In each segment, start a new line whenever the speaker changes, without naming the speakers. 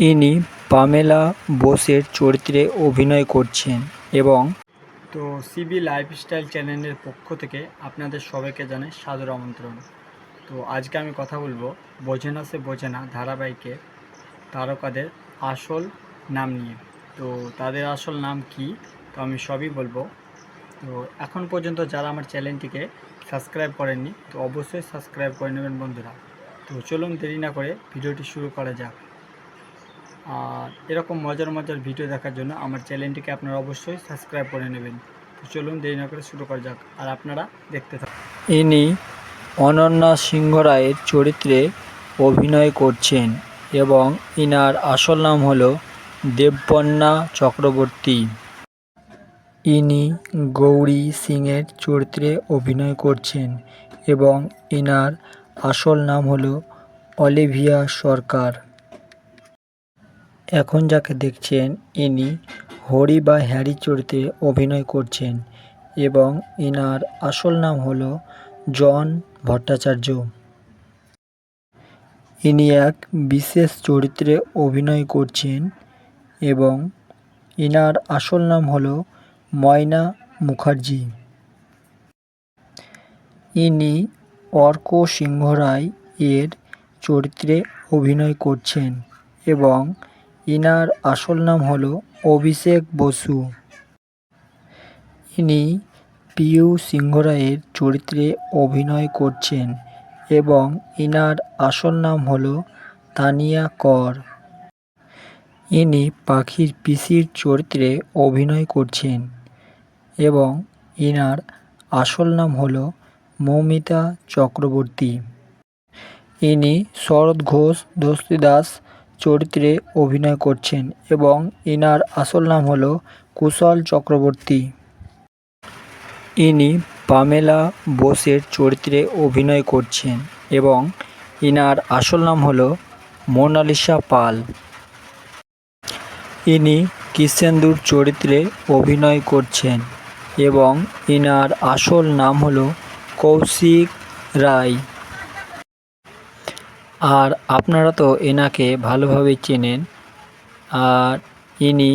ইনি পামেলা বোসের চরিত্রে অভিনয় করছেন এবং
তো সিবি লাইফস্টাইল চ্যানেলের পক্ষ থেকে আপনাদের সবাইকে জানাই সাদর আমন্ত্রণ। তো আজকে আমি কথা বলবো বোঝে না সে বোঝে না ধারাবাহিকের তারকাদের আসল নাম নিয়ে। তো তাদের আসল নাম কি, তো আমি সবই বলবো। তো এখন পর্যন্ত যারা আমার চ্যানেলটিকে সাবস্ক্রাইব করেননি, তো অবশ্যই সাবস্ক্রাইব করে নেবেন বন্ধুরা। তো চলুন দেরি না করে ভিডিওটি শুরু করা যাক। আর এরকম মজার মজার ভিডিও দেখার জন্য আমার চ্যানেলটিকে আপনারা অবশ্যই সাবস্ক্রাইব করে নেবেন। তো চলুন দেরি না করে শুরু করা যাক, আর আপনারা দেখতে থাকুন।
ইনি অনন্যা সিংহ রায়ের চরিত্রে অভিনয় করছেন এবং ইনার আসল নাম হলো দেবপন্না চক্রবর্তী। ইনি গৌরী সিংয়ের চরিত্রে অভিনয় করছেন এবং ইনার আসল নাম হলো অলিভিয়া সরকার। এখন যাকে দেখছেন ইনি হরি বা হ্যারি চরিত্রে অভিনয় করছেন এবং ইনার আসল নাম হলো জন ভট্টাচার্য। ইনি এক বিশেষ চরিত্রে অভিনয় করছেন এবং ইনার আসল নাম হলো ময়না মুখার্জি। ইনি অর্ক সিংহ রায় এর চরিত্রে অভিনয় করছেন এবং ইনার আসল নাম হলো অভিষেক বসু। ইনি পিউ সিংহ রায়ের চরিত্রে অভিনয় করছেন এবং ইনার আসল নাম হলো তানিয়া কর। ইনি পাখির পিসির চরিত্রে অভিনয় করছেন এবং ইনার আসল নাম হলো মৌমিতা চক্রবর্তী। ইনি শরৎ ঘোষ দস্তিদাস চরিত্রে অভিনয় করছেন এবং ইনার আসল নাম হলো কুশল চক্রবর্তী। ইনি পামেলা বোসের চরিত্রে অভিনয় করছেন এবং ইনার আসল নাম হলো মোনালিসা পাল। ইনি কৃষ্ণেন্দুর চরিত্রে অভিনয় করছেন এবং ইনার আসল নাম হলো কৌশিক রায়। আর আপনারা তো এনাকে ভালোভাবে চেনেন। আর ইনি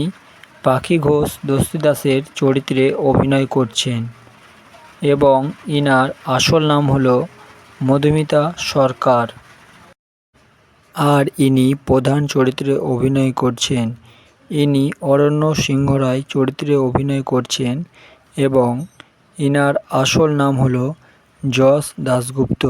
পাখি ঘোষ দস্তিদাসের চরিত্রে অভিনয় করছেন এবং ইনার আসল নাম হলো মধুমিতা সরকার। আর ইনি প্রধান চরিত্রে অভিনয় করছেন। ইনি অরণ্য সিংহ রায় চরিত্রে অভিনয় করছেন এবং ইনার আসল নাম হলো যশ দাশগুপ্ত।